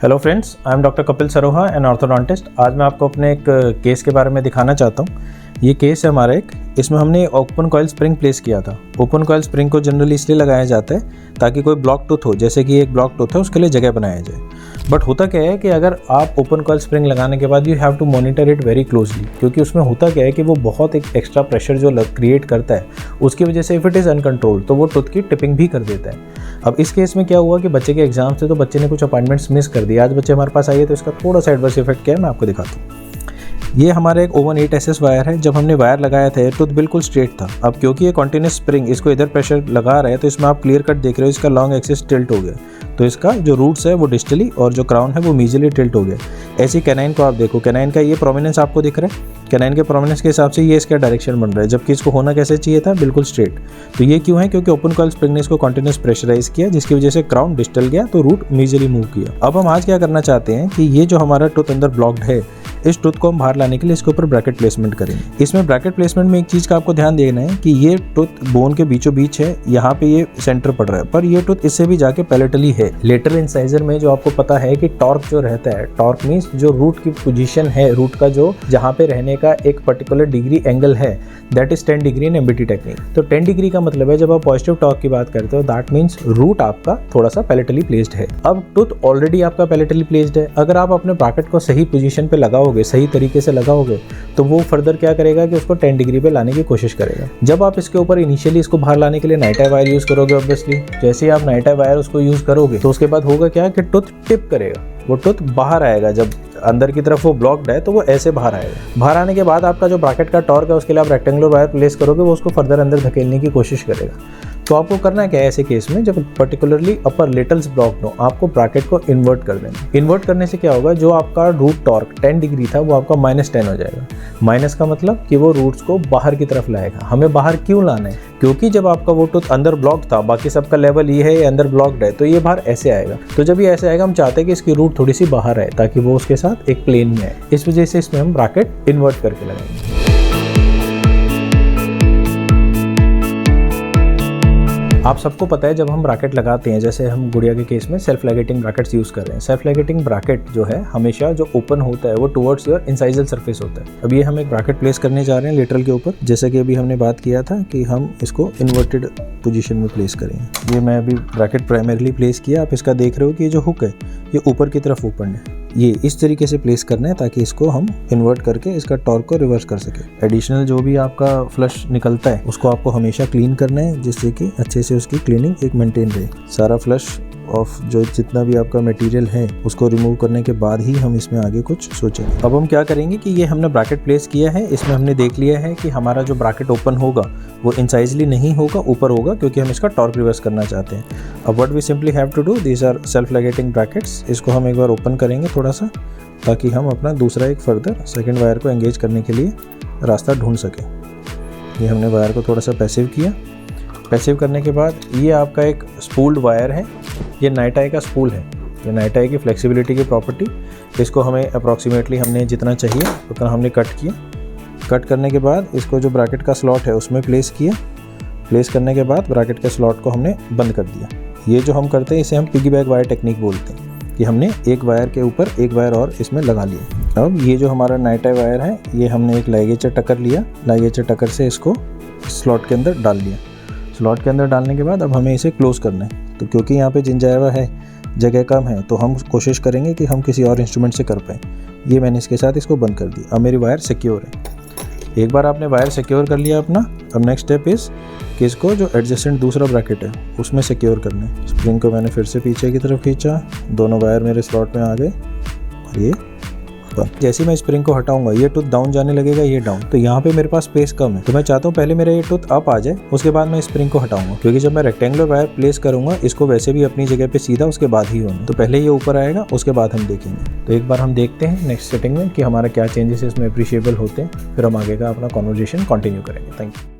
Hello friends, I am doctor Kapil Saroha an orthodontist. आज मैं आपको अपने एक केस के बारे में दिखाना चाहता हूँ। ये केस है हमारा इसमें हमने ओपन कॉइल स्प्रिंग प्लेस किया था। ओपन कॉइल स्प्रिंग को जनरली इसलिए लगाया जाता है ताकि कोई ब्लॉक टूथ हो, जैसे कि एक ब्लॉक टूथ है उसके लिए जगह बनाया जाए। बट होता क्या है कि अगर आप ओपन कॉइल स्प्रिंग लगाने के बाद you have to monitor it very closely, क्योंकि उसमें होता क्या है कि वो बहुत एक एक्स्ट्रा प्रेशर जो क्रिएट करता है उसकी वजह से इफ़ इट इज़ अनकंट्रोल्ड तो वो टूथ की टिपिंग भी कर देता है। अब इस केस में क्या हुआ कि बच्चे के एग्जाम थे तो बच्चे ने कुछ अपॉइंटमेंट्स मिस कर दिए। आज बच्चे हमारे पास आइए तो इसका थोड़ा सा एडवर्स इफेक्ट क्या है मैं आपको दिखाता हूँ। ये हमारा एक ओवन 8SS वायर है। जब हमने वायर लगाया था टूथ बिल्कुल स्ट्रेट था। अब क्योंकि ये कॉन्टिन्यूस स्प्रिंग इसको इधर प्रेशर लगा रहा है तो इसमें आप क्लियर कट देख रहे हो इसका लॉन्ग एक्सिस टिल्ट हो गया, तो इसका जो रूट्स है वो डिस्टली और जो क्राउन है वो मीजली टिल्ट हो गया। ऐसी कैनाइन को आप देखो, कैनाइन का ये प्रोमिनेंस आपको दिख रहा है। कैनाइन के प्रोमिनेंस के हिसाब से ये इसका डायरेक्शन बन रहा है, जबकि इसको होना कैसे चाहिए था, बिल्कुल स्ट्रेट। तो ये क्यों है? क्योंकि ओपन कॉइल स्प्रिंग ने इसको कॉन्टिन्यूस प्रेशराइज किया, जिसकी वजह से क्राउन डिस्टल गया तो रूट मीजली मूव किया। अब हम आज क्या करना चाहते हैं कि ये जो हमारा टूथ अंदर ब्लॉक्ड है, इस टूथ को हम बाहर लाने के लिए इसके ऊपर ब्रैकेट प्लेसमेंट करेंगे। इसमें ब्रैकेट प्लेसमेंट में एक चीज़ का आपको ध्यान देना है कि ये टूथ बोन के बीचों बीच है, यहाँ पे ये सेंटर पड़ रहा है, पर ये टूथ इससे भी जाके पैलेटली है। लेटरल इंसाइजर में जो आपको पता है कि टॉर्क जो रहता है, टॉर्क मीन्स जो रूट की पोजीशन है, रूट का जो जहाँ पे रहने का एक पर्टिकुलर डिग्री एंगल है, that is 10 degree in MBT technique. तो 10 डिग्री का मतलब है जब आप पॉजिटिव टॉर्क की बात करते हो दैट मीन्स रूट आपका थोड़ा सा पैलेटली प्लेस्ड है। अब टूथ ऑलरेडी आपका पैलेटली प्लेस्ड है, अगर आप अपने ब्रैकेट को सही पोजीशन पे लगाओगे, सही तरीके से लगाओगे, तो वो फर्दर क्या करेगा कि उसको 10 डिग्री पे लाने की कोशिश करेगा। जब आप इसके ऊपर इनिशियली इसको बाहर लाने के लिए नाइट आई वायर यूज करोगे, ऑब्वियसली जैसे ही आप नाइट आई वायर उसको यूज करोगे तो उसके बाद होगा क्या कि टूथ टिप करेगा, वो टूथ बाहर आएगा। जब अंदर की तरफ वो ब्लॉक्ड है तो वो ऐसे बाहर आएगा। बाहर आने के बाद आपका जो ब्रैकेट का टॉर्क है उसके लिए आप रेक्टेंगुलर वायर प्लेस करोगे, वो उसको फर्दर अंदर धकेलने की कोशिश करेगा। तो आपको करना क्या है ऐसे केस में, जब पर्टिकुलरली अपर लेटल्स ब्लॉक्ड हो, आपको ब्रैकेट को इन्वर्ट कर देना। इन्वर्ट करने से क्या होगा, जो आपका रूट टॉर्क 10 डिग्री था वो आपका -10 हो जाएगा। माइनस का मतलब कि वो रूट्स को बाहर की तरफ लाएगा। हमें बाहर क्यों लाना है? क्योंकि जब आपका वो टूथ अंदर ब्लॉक था, बाकी सबका लेवल ये है, ये अंदर ब्लॉक्ड है, तो ये बाहर ऐसे आएगा। तो जब ये ऐसे आएगा हम चाहते हैं कि इसकी रूट थोड़ी सी बाहर आए ताकि वो उसके साथ एक प्लेन में आए। इस वजह से इसमें हम ब्रैकेट इन्वर्ट करके लगाएंगे। आप सबको पता है जब हम ब्रैकेट लगाते हैं, जैसे हम गुड़िया के केस में सेल्फ लाइगेटिंग ब्रैकेट्स यूज़ कर रहे हैं। सेल्फ लाइगेटिंग ब्रैकेट जो है हमेशा जो ओपन होता है वो टुवर्ड्स योर इंसाइजल सरफेस होता है। अब ये हम एक ब्रैकेट प्लेस करने जा रहे हैं लेटरल के ऊपर, जैसे कि अभी हमने बात किया था कि हम इसको इन्वर्टेड पोजीशन में प्लेस करेंगे। ये मैं अभी ब्रैकेट प्राइमरीली प्लेस किया। आप इसका देख रहे हो कि ये जो हुक है ये ऊपर की तरफ ओपन है। ये इस तरीके से प्लेस करना है ताकि इसको हम इन्वर्ट करके इसका टॉर्क को रिवर्स कर सके। एडिशनल जो भी आपका फ्लश निकलता है उसको आपको हमेशा क्लीन करना है, जिससे कि अच्छे से उसकी क्लीनिंग एक मेंटेन रहे। सारा फ्लश ऑफ जो जितना भी आपका मटेरियल है उसको रिमूव करने के बाद ही हम इसमें आगे कुछ सोचेंगे। अब हम क्या करेंगे कि ये हमने ब्रैकेट प्लेस किया है, इसमें हमने देख लिया है कि हमारा जो ब्रैकेट ओपन होगा वो इंसाइजली नहीं होगा, ऊपर होगा, क्योंकि हम इसका टॉर्क रिवर्स करना चाहते हैं। अब what we simply have to do, these are self ligating brackets. इसको हम एक बार ओपन करेंगे थोड़ा सा, ताकि हम अपना दूसरा एक फर्दर सेकेंड वायर को एंगेज करने के लिए रास्ता ढूंढ सकें। ये हमने वायर को थोड़ा सा पैसिव किया। पैसिव करने के बाद ये आपका एक स्पूल्ड वायर है, ये नाइट आई का स्पूल है। ये नाइट आई की फ्लेक्सिबिलिटी की प्रॉपर्टी, इसको हमें अप्रॉक्सीमेटली हमने जितना चाहिए उतना हमने कट किया। कट करने के बाद इसको जो ब्रैकेट का स्लॉट है उसमें प्लेस किया। प्लेस करने के बाद ब्रैकेट के स्लॉट को हमने बंद कर दिया। ये जो हम करते हैं इसे हम पिगी बैक वायर टेक्निक बोलते हैं, कि हमने एक वायर के ऊपर एक वायर और इसमें लगा लिया। अब ये जो हमारा नाइट आई वायर है ये हमने एक लाइगेचर टकर लिया, लाइगेचर टकर से इसको स्लॉट के अंदर डाल लिया। स्लॉट के अंदर डालने के बाद अब हमें इसे क्लोज करना है। तो क्योंकि यहाँ पे जिंजाइवा है, जगह कम है, तो हम कोशिश करेंगे कि हम किसी और इंस्ट्रूमेंट से कर पाएँ। ये मैंने इसके साथ इसको बंद कर दिया। अब मेरी वायर सिक्योर है। एक बार आपने वायर सिक्योर कर लिया अपना, अब नेक्स्ट स्टेप इज़ कि इसको जो एडजेसेंट दूसरा ब्रैकेट है उसमें सिक्योर करना है। स्प्रिंग को मैंने फिर से पीछे की तरफ खींचा, दोनों वायर मेरे स्लॉट में आ गए और ये जैसे मैं स्प्रिंग को हटाऊंगा ये टूथ डाउन जाने लगेगा, ये डाउन। तो यहाँ पे मेरे पास स्पेस कम है, तो मैं चाहता हूँ पहले मेरा ये टूथ अप आ जाए, उसके बाद मैं स्प्रिंग को हटाऊंगा, क्योंकि जब मैं रेक्टेंगुलर वायर प्लेस करूंगा इसको वैसे भी अपनी जगह पे सीधा उसके बाद ही होना। तो पहले ये ऊपर आएगा, उसके बाद हम देखेंगे। तो एक बार हम देखते हैं नेक्स्ट सेटिंग में कि हमारा क्या चेंजेस इसमें अप्रिशिएबल होते हैं, फिर हम आगे का अपना कॉन्वर्जेशन कंटिन्यू करेंगे। Thank you.